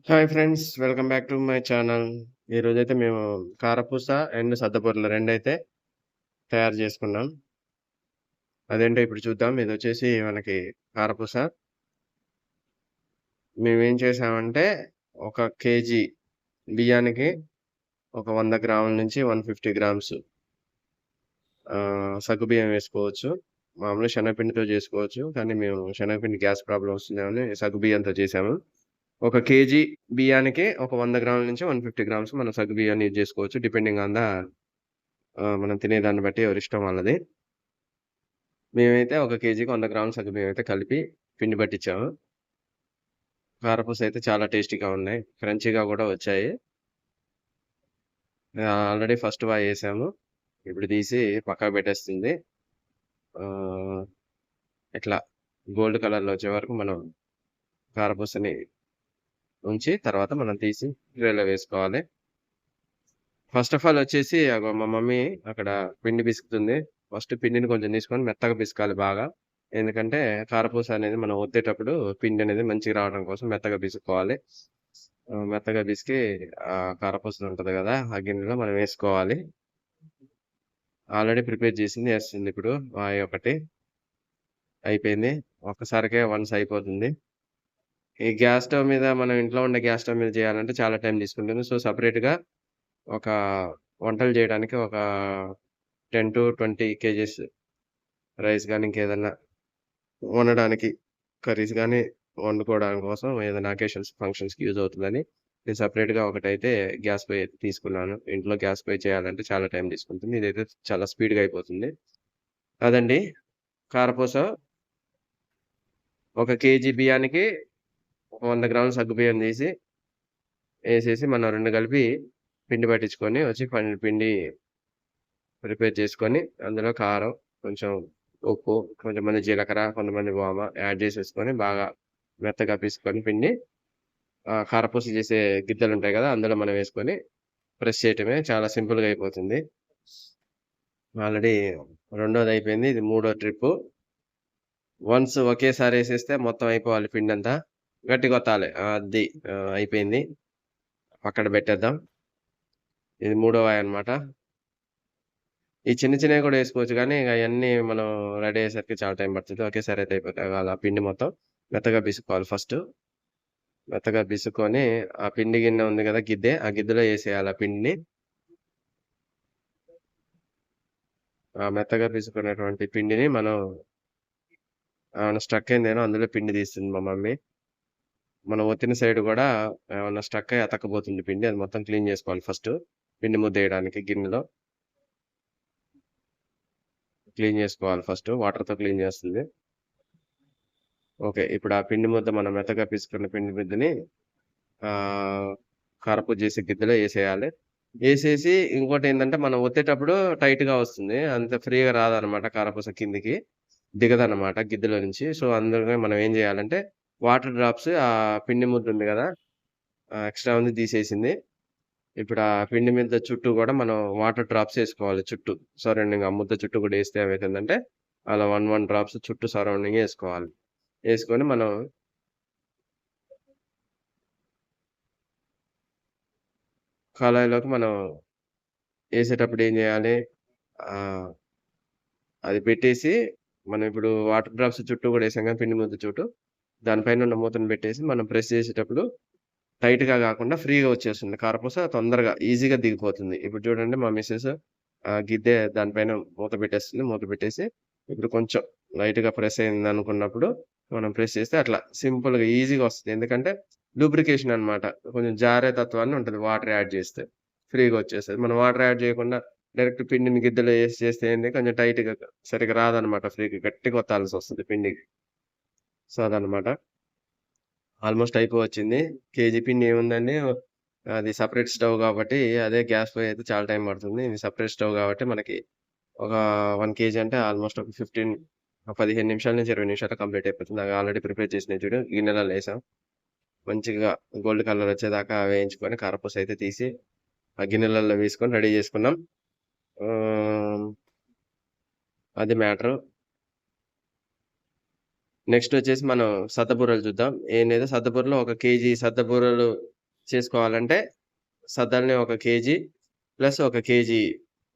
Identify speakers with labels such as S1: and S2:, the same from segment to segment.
S1: Hi friends, welcome back to my channel. ఈరోజైతే మేము కారపూస అండ్ సద్దబూరలు రెండైతే తయారు చేసుకున్నాం. అదేంటో ఇప్పుడు చూద్దాం. ఇదొచ్చేసి మనకి కారపూస. మేమేం చేసామంటే, ఒక కేజీ బియ్యానికి ఒక 100 గ్రాముల నుంచి 150 గ్రామ్స్ సగ్గుబియ్యం వేసుకోవచ్చు. మామూలుగా శనగపిండితో చేసుకోవచ్చు. కానీ మేము శనగపిండి గ్యాస్ ప్రాబ్లమ్ వస్తుందేమని సగ్గుబియ్యంతో చేసాము. ఒక కేజీ బియ్యానికి ఒక 100 గ్రాముల నుంచి 150 గ్రామ్స్ మనం సగ్గుబియ్యాన్ని యూజ్ చేసుకోవచ్చు. డిపెండింగ్ ఆన్ ద మనం తినేదాన్ని బట్టి ఎవరిష్టం వాళ్ళది. మేమైతే ఒక కేజీకి 100 గ్రాముల సగ్గుబియ్యం అయితే కలిపి పిండి పట్టించాము. కారపూస అయితే చాలా టేస్టీగా ఉన్నాయి. క్రంచీగా గూడా వచ్చాయి. ఆల్రెడీ ఫస్ట్ ఏసాము. ఇప్పుడు తీసి పక్కకు పెట్టేస్తుంది. ఆహ్, ఇట్లా గోల్డ్ కలర్‌లో వచ్చే వరకు మనం కారపూసని ఉంచి తర్వాత మనం తీసి ట్రేలో వేసుకోవాలి. ఫస్ట్ ఆఫ్ ఆల్ వచ్చేసి అగో మా మమ్మీ అక్కడ పిండి పిసుకుతుంది. ఫస్ట్ పిండిని కొంచెం తీసుకొని మెత్తగా పిసకాలి బాగా. ఎందుకంటే కారపూస అనేది మనం ఒత్తేటప్పుడు పిండి అనేది మంచిగా రావడం కోసం మెత్తగా పిసుక్కోవాలి. మెత్తగా పిసికి కారపూస ఉంటది గదా! ఆ గిన్నెలో మనం వేసుకోవాలి. ఆల్రెడీ ప్రిపేర్ చేసింది ఏస్తుంది ఇప్పుడు. వాయి ఒకటి అయిపోయింది. ఒక్కసారికే వన్స్ అయిపోతుంది. ఈ గ్యాస్ స్టవ్ మీద మనం ఇంట్లో ఉండే గ్యాస్ స్టవ్ మీద చేయాలంటే చాలా టైం తీసుకుంటుంది. సో, సెపరేట్‌గా ఒక వంటలు చేయడానికి ఒక 10-20 కేజీస్ రైస్ గాని, ఇంకేదన్నా వండడానికి కర్రీస్ గాని, వండుకోవడం కోసం ఏదైనా అకేషన్స్, ఫంక్షన్స్‌కి యూజ్ అవుతదని నేను సెపరేట్‌గా ఒకటైతే గ్యాస్ పొయ్యి తీసుకున్నాను. ఇంట్లో గ్యాస్ పొయ్యి చేయాలంటే చాలా టైం తీసుకుంటుంది. ఇదైతే చాలా స్పీడ్‌గా అయిపోతుంది. అదండి కారపూస. ఒక కేజీ బియ్యానికి ఒక 100 గ్రాముల సగ్గుబియ్యం తీసి ఏసేసి మనం 2 కలిపి పిండి పట్టించుకొని వచ్చి పిండి ప్రిపేర్ చేసుకొని, అందులో కారం, కొంచెం ఉప్పు, కొంతమంది జీలకర్ర, కొంతమంది వామ యాడ్ చేసేసుకొని బాగా మెత్తగా పిసుకొని పిండి కారపూస చేసే గిద్దలుంటాయి గదా! అందులో మనం వేసుకొని ప్రెస్ చేయటమే. చాలా సింపుల్‌గా అయిపోతుంది. ఆల్రెడీ రెండోదయిపోయింది. ఇది మూడో ట్రిప్పు. వన్స్ ఒకేసారి ఏసేస్తే మొత్తం అయిపోవాలి పిండంతా. గట్టిగొత్తాలి. అది అయిపోయింది. పక్కన పెట్టేద్దాం. ఇది మూడో అన్నమాట. ఈ చిన్న చిన్నవి గూడా ఏసుకోవచ్చు గానీ, ఇగ అయన్నీ మనం రెడీ అయ్యేసరికి చాలా టైం పడతది. ఒకేసారి అయితే అయిపోతాయి. అలా పిండి మొత్తం మెత్తగా పిసుక్కోవాలి ఫస్టు. మెత్తగా పిసుక్కొని, ఆ పిండి గిన్నె ఉంది గదా! గిద్దె. ఆ గిద్దెలో ఏసేయాలి ఆ పిండిని. ఆ మెత్తగా పిసుకున్నటువంటి పిండిని మనం ఏమన్నా స్ట్రక్ అయిందేమో అందులో పిండి తీస్తుంది మా మమ్మీ. మనం ఒత్తిన సైడ్ గూడా ఏమన్నా స్ట్రక్ అయ్యి అతక్కపోతుంది పిండి. అది మొత్తం క్లీన్ జేసుకోవాలి ఫస్టు. పిండి ముద్దేయడానికి గిన్నెలో. క్లీన్ జేసుకోవాలి ఫస్టు. వాటర్‌తో క్లీన్ జేస్తుంది. ఓకే. ఇప్పుడు ఆ పిండి ముద్ద మనం మెత్తగా పిసుకున్న పిండి ముద్దని ఆహ్, కారపూస చేసే గిద్దెలో ఏసేయాలి. ఏసేసి ఇంకోటేందంటే మనం ఒత్తేటప్పుడు టైట్‌గా వస్తుంది. అంత ఫ్రీగా రాదనమాట కారపూస కిందికి. దిగదనమాట గిద్దెలో నుంచి. సో, అందుకనే మనం ఏం జేయాలంటే వాటర్ డ్రాప్స్ పిండి ముద్దుంది గదా! ఎక్స్‌ట్రా ఉంది తీసేసింది. ఇప్పుడు ఆ పిండి ముద్ద చుట్టూ గూడా మనం వాటర్ డ్రాప్స్ ఏసుకోవాలి చుట్టూ. సరౌండింగ్ ఆ ముద్ద చుట్టూ గూడా ఏస్తే ఏమైతుందంటే అలా 1 డ్రాప్స్ చుట్టూ సరౌండింగ్ ఏసుకోవాలి. ఏసుకొని మనం కళాయిలోకి మనం ఏసేటప్పుడు ఏం జేయాలి? ఆహ్, అది పెట్టేసి మనం ఇప్పుడు వాటర్ డ్రాప్స్ చుట్టూ గూడా ఏసాం గదా! పిండి ముద్ద చుట్టూ. దాని పైనున్న మూతను బెట్టేసి మనం ప్రెస్ చేసేటప్పుడు టైట్‌గా గాకుండా ఫ్రీగా వచ్చేస్తుంది. కారపూస తొందరగా ఈజీగా దిగిపోతుంది. ఇప్పుడు చూడండి మా మిసెస్ గిద్దె దానిపైన మూత పెట్టేస్తుంది. మూత పెట్టేసి ఇప్పుడు కొంచెం లైట్‌గా ప్రెస్ అయిందనుకున్నప్పుడు మనం ప్రెస్ చేస్తే అట్లా సింపుల్‌గా ఈజీగా వస్తది. ఎందుకంటే లూబ్రికేషన్ అన్నమాట. కొంచెం జారే తత్వాన్ని ఉంటది వాటర్ యాడ్ చేస్తే. ఫ్రీగా వచ్చేస్తది. మనం వాటర్ యాడ్ చేయకుండా డైరెక్ట్ పిండిని గిద్దెలో ఏసి చేస్తే ఏంది కొంచెం టైట్‌గా సరిగ్గా రాదన్నమాట ఫ్రీగా గట్టిగా ఒత్తాల్సొస్తది పిండికి. సో, అదన్నమాట. ఆల్‌మోస్ట్ అయిపోవచ్చింది. కేజీ పిండి ఏముందండి. అది సెపరేట్ స్టవ్ గాబట్టి, అదే గ్యాస్ పొయ్యి అయితే చాలా టైం పడుతుంది. ఇది సెపరేట్ స్టవ్ గాబట్టి మనకి ఒక 1 కేజీ అంటే ఆల్‌మోస్ట్ ఒక 15 నిమిషాల నుంచి 20 నిమిషాల్లో కంప్లీట్ అయిపోతుంది. అవి ఆల్రెడీ ప్రిపేర్ చేసినయి చూడు గిన్నెలలో ఏసాం. మంచిగా గోల్డ్ కలర్ వచ్చేదాకా వేయించుకొని కారపూస అయితే తీసి, ఆ గిన్నెలలో వేసుకొని రెడీ చేసుకున్నాం. ఆహ్, అది మ్యాటరు. నెక్స్ట్ వచ్చేసి మనం సద్దబూరలు చూద్దాం. ఏం లేదు సద్దబూరలో ఒక కేజీ సద్దబూరలు చేసుకోవాలంటే సద్దల్ని 1 కేజీ ప్లస్ 1 కేజీ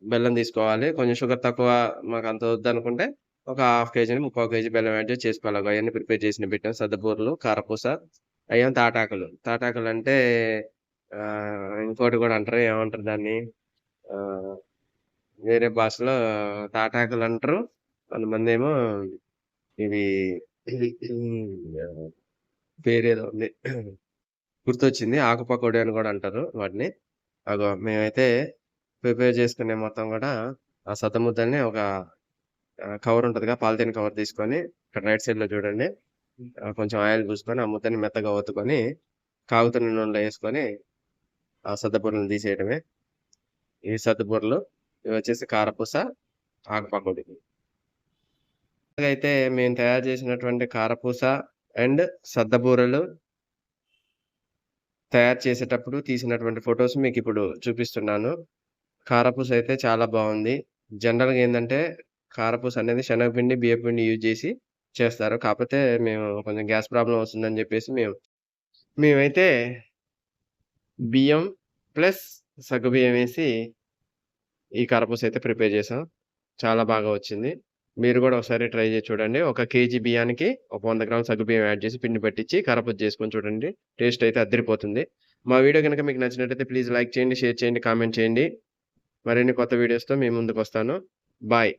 S1: బెల్లం తీసుకోవాలి. కొంచెం షుగర్ తక్కువ మాకంత వద్దనుకుంటే ఒక హాఫ్ కేజీని, ముప్పావు కేజీ బెల్లం యాడ్ చేసి చేసుకోవాలి. అయన్నీ ప్రిపేర్ చేసినవి పెట్టాం. సద్దబూరలు, కారపూస, అయ్యేమో తాటాకులు. తాటాకులంటే ఇంకోటి గూడా అంటారు. ఏమంటారు దాన్ని? వేరే భాషలో తాటాకులంటరు. కొంతమందేమో ఇవి పేరేదో ఉంది. గుర్తొచ్చింది. ఆకు పకోడీ అని గూడా అంటారు వాటిని. అగో మేమైతే ప్రిపేర్ చేసుకునే మొత్తం గూడా ఆ సద్దముద్దల్ని ఒక కవర్ ఉంటదిగా, పాలిథీన్ కవర్ తీసుకొని ఇక్కడ రైట్ సైడ్‌లో చూడండి. కొంచెం ఆయిల్ పూసుకొని, ఆ ముద్దని మెత్తగా ఒత్తుకొని, కాగుతున్న నూనెలో యేసుకొని, ఆ సద్దబూరలను తీసేయడమే. ఇవి సద్దబూరలు. ఇవొచ్చేసి కారపూస, ఆకు పకోడీ. అయితే మేము తయారు చేసినటువంటి కారపూస అండ్ సద్దబూరలు తయారు చేసేటప్పుడు తీసినటువంటి ఫోటోస్ మీకిప్పుడు చూపిస్తున్నాను. కారపూస అయితే చాలా బావుంది. జనరల్‌గా ఏందంటే, కారపూస అనేది శనగపిండి, బియ్యపిండి యూజ్ చేసి చేస్తారు. కాపోతే మేము కొంచెం గ్యాస్ ప్రాబ్లమ్ వస్తుందని జెప్పేసి మేమైతే బియ్యం ప్లస్ సగ్గుబియ్యం వేసి ఈ కారపూస అయితే ప్రిపేర్ చేసాం. చాలా బాగా వచ్చింది. మీరు గూడా ఒకసారి ట్రై చేసి చూడండి. ఒక కేజీ బియ్యానికి ఒక 100 గ్రాముల సగ్గుబియ్యం యాడ్ చేసి పిండి పట్టించి కారపూస చేసుకొని చూడండి. టేస్ట్ అయితే అద్దిరిపోతుంది. మా వీడియో గనుక మీకు నచ్చినట్టయితే ప్లీజ్ లైక్ చేయండి, షేర్ చేయండి, కామెంట్ చేయండి. మరిన్ని కొత్త వీడియోస్‌తో మీ ముందుకొస్తాను. బాయ్.